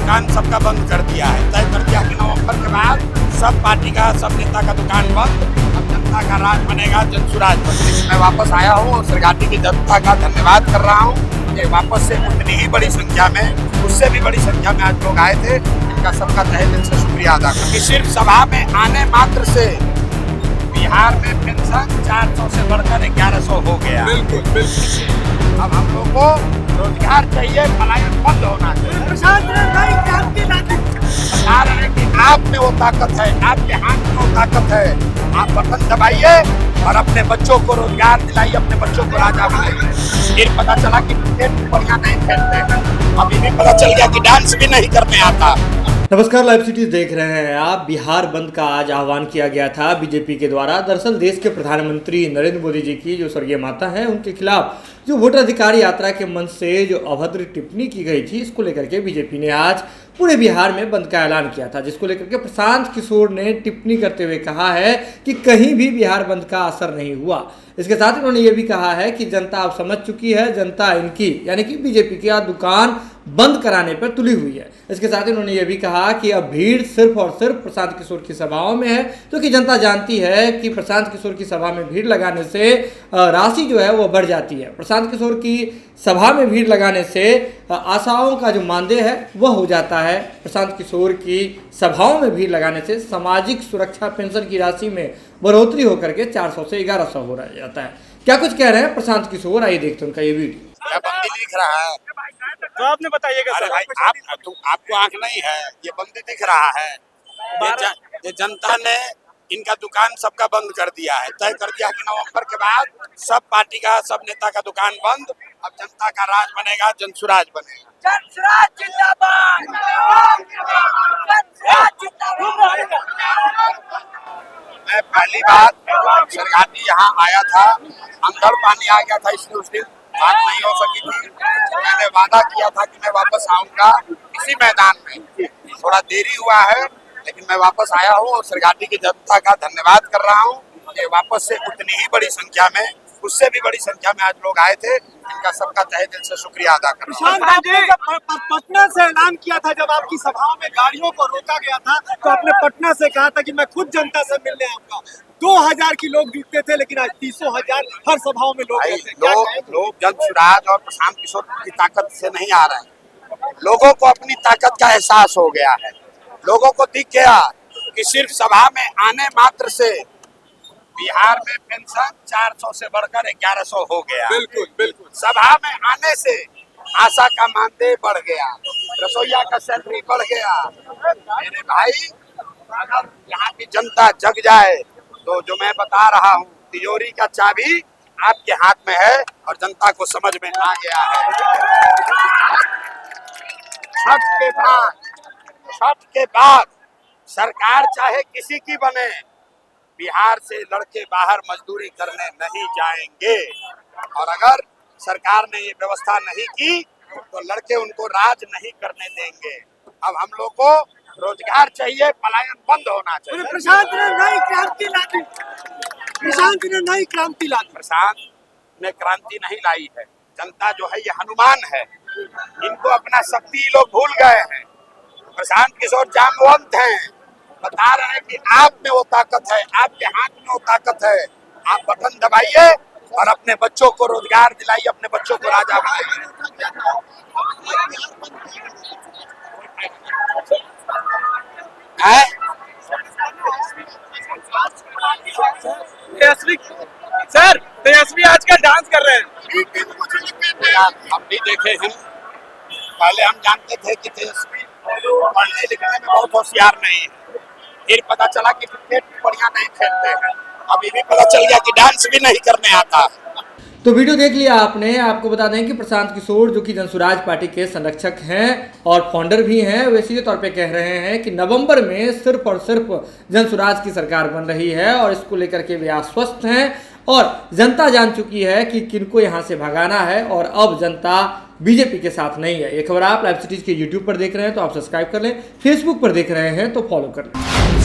दुकान सबका बंद कर दिया है। तय कर दिया कि नवंबर के बाद सब पार्टी का, सब नेता का दुकान बंद, अब जनता का राज बनेगा, जनसुराज बनेगा। मैं वापस आया हूँ और सरगाटी की जनता का धन्यवाद कर रहा हूँ कि वापस से उतनी ही बड़ी संख्या में, उससे भी बड़ी संख्या में आज लोग आए थे। इनका सबका तहे दिल से शुक्रिया अदा करता हूं। सिर्फ सभा में आने मात्र से बिहार में पेंशन 400 से बढ़कर 1100 हो गया। बिल्कुल बिल्कुल। अब हम लोग को रोजगार चाहिए, पलायन बंद होना चाहिए। बता रहे हैं कि आप में वो ताकत है, आपके हाथ में वो ताकत है। आप बटन दबाइए और अपने बच्चों को रोजगार दिलाइए, अपने बच्चों को राजा बनाइए। फिर पता चला कि क्रिकेट बढ़िया नहीं खेलते हैं, अभी भी पता चल गया कि डांस भी नहीं करने आता। नमस्कार, लाइव सिटीज देख रहे हैं आप। बिहार बंद का आज आह्वान किया गया था बीजेपी के द्वारा। दरअसल देश के प्रधानमंत्री नरेंद्र मोदी जी की जो स्वर्गीय माता हैं, उनके खिलाफ जो वोटाधिकार यात्रा के मंच से जो अभद्र टिप्पणी की गई थी, इसको लेकर के बीजेपी ने आज पूरे बिहार में बंद का ऐलान किया था, जिसको लेकर के प्रशांत किशोर ने टिप्पणी करते हुए कहा है कि कहीं भी बिहार बंद का असर नहीं हुआ। इसके साथ ही उन्होंने ये भी कहा है कि जनता अब समझ चुकी है, जनता इनकी यानी कि बीजेपी की दुकान बंद कराने पर तुली हुई है। इसके साथ ही उन्होंने ये भी कहा कि अब भीड़ सिर्फ और सिर्फ प्रशांत किशोर की सभाओं में है, क्योंकि जनता जानती है कि प्रशांत किशोर की सभा में भीड़ लगाने से राशि जो है वो बढ़ जाती है। प्रशांत किशोर की सभा में भीड़ लगाने से आशाओं का जो मानदेय है वह हो जाता है। प्रशांत किशोर की सभाओं में भीड़ लगाने से सामाजिक सुरक्षा पेंशन की राशि में बढ़ोतरी होकर के 400 से 1100 हो जाता है। क्या कुछ कह रहे हैं प्रशांत किशोर, आइए देखते हैं उनका ये वीडियो। बंदी दिख रहा है तो आपने बताइएगा। अरे भाई, आपको आंख नहीं है, ये बंदी दिख रहा है। ये जनता ने इनका दुकान सबका बंद कर दिया है। तय कर दिया कि नवंबर के बाद सब पार्टी का, सब नेता का दुकान बंद, अब जनता का राज बनेगा, जनसुराज बनेगा। जनसुराज जिंदाबाद, जनसुराज जिंदाबाद। मैं पहली बार सरगाटी यहाँ आया था, अंदर पानी आ गया था, इसलिए उस दिन बात नहीं हो सकी थी। मैंने वादा किया था कि मैं वापस आऊंगा इसी मैदान में। थोड़ा देरी हुआ है, लेकिन मैं वापस आया हूँ और सरगाटी की जनता का धन्यवाद कर रहा हूँ कि वापस से उतनी ही बड़ी संख्या में, उससे भी बड़ी संख्या में आज लोग आए थे। इनका सबका तहे दिल से शुक्रिया अदा कर रहा हूं। आपने जब पटना से ऐलान किया था, जब आपकी सभाओं में गाड़ियों को रोका गया था, तो आपने पटना से कहा था कि मैं खुद जनता से मिलने आऊंगा। 2000 की लोग जुटते थे, लेकिन आज 300,000 हर सभाओं में लोग जनसुराज और प्रशांत किशोर की ताकत से नहीं आ रहे हैं। लोगों को अपनी ताकत का एहसास हो गया है। लोगों को दिख गया कि सिर्फ सभा में आने मात्र से बिहार में पेंशन 400 से बढ़कर 1100 हो गया। बिल्कुल बिल्कुल। सभा में आने से आशा का मानदेय बढ़ गया, रसोईया का सैलरी बढ़ गया। मेरे भाई, अगर यहाँ की जनता जग जाए तो जो मैं बता रहा हूँ, तिजोरी का चाबी आपके हाथ में है और जनता को समझ में आ गया है। छठ के बाद सरकार चाहे किसी की बने, बिहार से लड़के बाहर मजदूरी करने नहीं जाएंगे। और अगर सरकार ने ये व्यवस्था नहीं की तो लड़के उनको राज नहीं करने देंगे। अब हम लोग को रोजगार चाहिए, पलायन बंद होना चाहिए। प्रशांत ने नई क्रांति ला दी। प्रशांत ने नई क्रांति ला दी। प्रशांत ने क्रांति नहीं लाई है। जनता जो है ये हनुमान है, इनको अपना शक्ति लोग भूल गए हैं। प्रशांत किशोर जामवंत हैं, बता रहे हैं कि आप में वो ताकत है, आपके हाथ में वो ताकत है। आप बटन दबाइए और अपने बच्चों को रोजगार दिलाइए, अपने बच्चों को राजा बनाइए। सर, तेजस्वी आजकल डांस कर रहे हैं। हम भी देखे हैं। पहले हम जानते थे कि तेजस्वी पढ़ने लिखने में बहुत होशियार नहीं है, फिर पता चला कि क्रिकेट बढ़िया नहीं खेलते हैं, अभी भी पता चल गया कि डांस भी नहीं करने आता। तो वीडियो देख लिया आपने। आपको बता दें कि प्रशांत किशोर जो कि जनसुराज पार्टी के संरक्षक हैं और फाउंडर भी हैं, वे सीधे तौर पे कह रहे हैं कि नवंबर में सिर्फ और सिर्फ जनसुराज की सरकार बन रही है और इसको लेकर के वे आश्वस्त हैं और जनता जान चुकी है कि किनको यहाँ से भगाना है और अब जनता बीजेपी के साथ नहीं है। ये खबर आप लाइव सिटीज के यूट्यूब पर देख रहे हैं तो आप सब्सक्राइब कर लें, फेसबुक पर देख रहे हैं तो फॉलो कर लें।